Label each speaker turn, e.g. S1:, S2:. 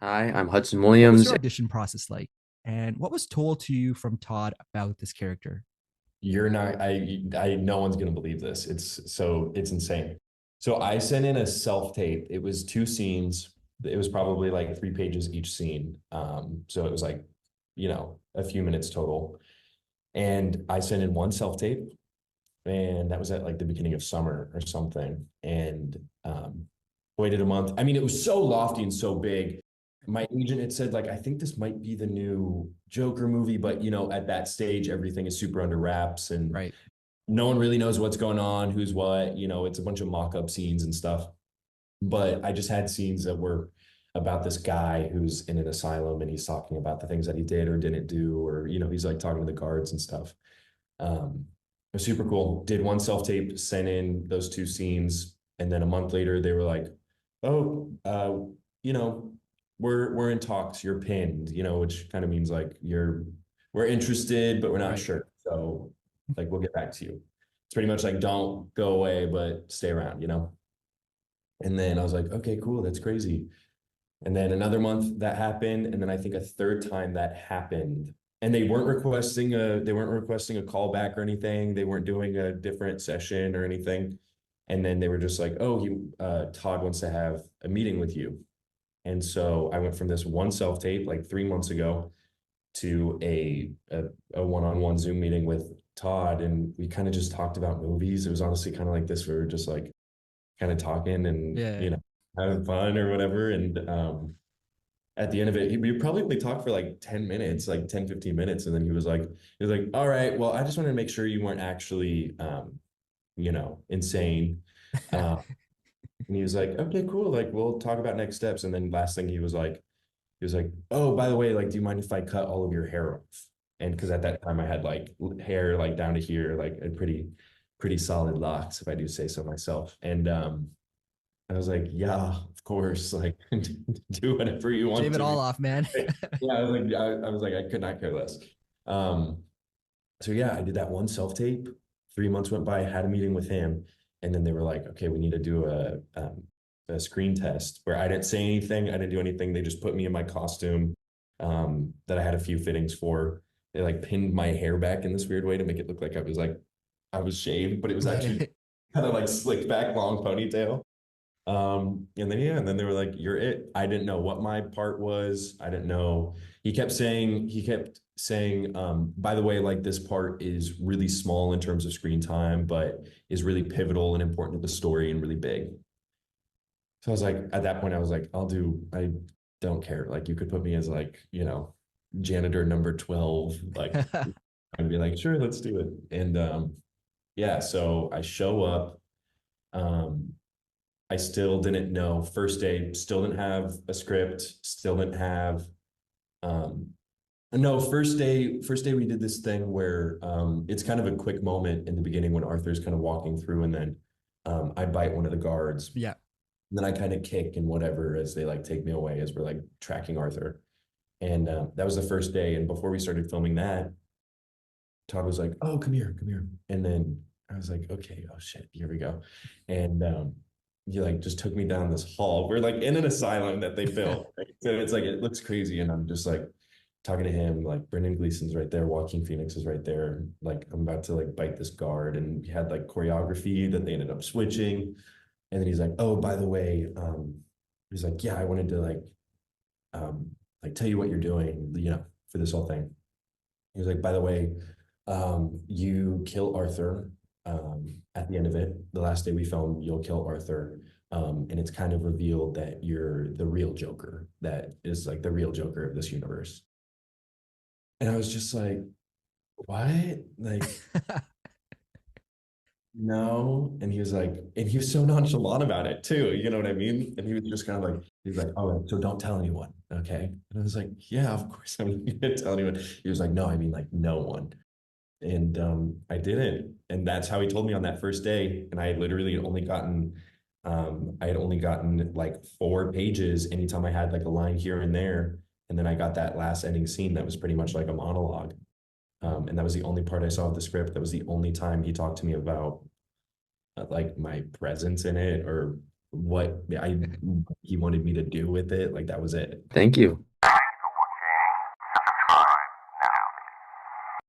S1: Hi, I'm Hudson
S2: What was
S1: Williams.
S2: your audition process like? And what was told to you from Todd about this character?
S3: You're not, no one's gonna believe this. It's insane. So I sent in a self-tape. It was two scenes. It was probably like 3 pages each scene. So it was like, a few minutes total. And I sent in one self-tape, and that was at like the beginning of summer or something. And waited a month. I mean, it was so lofty and so big. My agent had said, like, I think this might be the new Joker movie, but at that stage, everything is super under wraps and
S2: Right.
S3: no one really knows what's going on, who's what, it's a bunch of mock-up scenes and stuff. But I just had scenes that were about this guy who's in an asylum and he's talking about the things that he did or didn't do, or he's like talking to the guards and stuff. It was super cool. Did one self-tape, sent in those two scenes, and then a month later they were like, "Oh, you know, we're in talks. You're pinned," which kind of means like we're interested, but we're not
S2: Right.
S3: sure. So like we'll get back to you. It's pretty much like don't go away, but stay around. And then I was like, okay, cool, that's crazy. And then another month that happened, and then I think a third time that happened. And they weren't requesting a callback or anything. They weren't doing a different session or anything. And then they were just like, oh, Todd wants to have a meeting with you. And so I went from this one self-tape like 3 months ago to a one-on-one Zoom meeting with Todd, and we kind of just talked about movies. It was honestly kind of like this. We were just like kind of talking and
S2: Yeah.
S3: having fun or whatever. And at the end of it, we probably only talked for like 10 minutes, like 10, 15 minutes. And then he was like, all right, well, I just wanted to make sure you weren't actually, insane. Uh, and he was like, okay, cool. Like, we'll talk about next steps. And then last thing he was like, oh, by the way, like, do you mind if I cut all of your hair off? And because at that time I had like hair like down to here, like a pretty solid locks, if I do say so myself. And I was like, yeah, of course, like do whatever you want
S2: Shave it
S3: to.
S2: all off, man.
S3: Yeah, I was like, I could not care less. Um, so yeah, I did that one self-tape. 3 months went by, had a meeting with him, and then they were like, okay, we need to do a screen test where I didn't say anything, I didn't do anything. They just put me in my costume that I had a few fittings for. They like pinned my hair back in this weird way to make it look like I was shaved, but it was actually kind of like slicked back, long ponytail. And then they were like, "You're it." I didn't know what my part was. I didn't know. He kept saying, by the way, like this part is really small in terms of screen time, but is really pivotal and important to the story and really big. So I was like, at that point, I was like, I don't care. Like you could put me as like, janitor number 12. Like I'd be like, sure, let's do it. And yeah, so I show up. Um, I still didn't know. First day, still didn't have a script, still didn't have um no, first day we did this thing where it's kind of a quick moment in the beginning when Arthur's kind of walking through, and then I bite one of the guards,
S2: Yeah.
S3: and then I kind of kick and whatever as they like take me away as we're like tracking Arthur. And that was the first day. And before we started filming that, Todd was like, "Oh, come here, come here." And then I was like, "Okay, oh shit, here we go." And he like just took me down this hall. We're like in an asylum that they built. Right? So it's like it looks crazy, and I'm just like talking to him. Like Brendan Gleeson's right there, Joaquin Phoenix is right there. Like I'm about to like bite this guard, and we had like choreography that they ended up switching. And then he's like, "Oh, by the way," he's like, "Yeah, I wanted to like tell you what you're doing, for this whole thing." He was like, "By the way, you kill Arthur at the end of it. The last day we film, you'll kill Arthur. And it's kind of revealed that you're the real Joker, that is like the real Joker of this universe." And I was just like, what? Like, no. And he was like, and he was so nonchalant about it too. You know what I mean? And he was just kind of like, he was like, "Oh, so don't tell anyone. Okay." And I was like, yeah, of course I'm not gonna tell anyone. He was like, "No, I mean like no one." And I didn't. And that's how he told me on that first day. And I had only gotten like 4 pages anytime I had like a line here and there. And then I got that last ending scene that was pretty much like a monologue. And that was the only part I saw of the script. That was the only time he talked to me about like my presence in it or what I he wanted me to do with it. Like that was it.
S1: Thank you.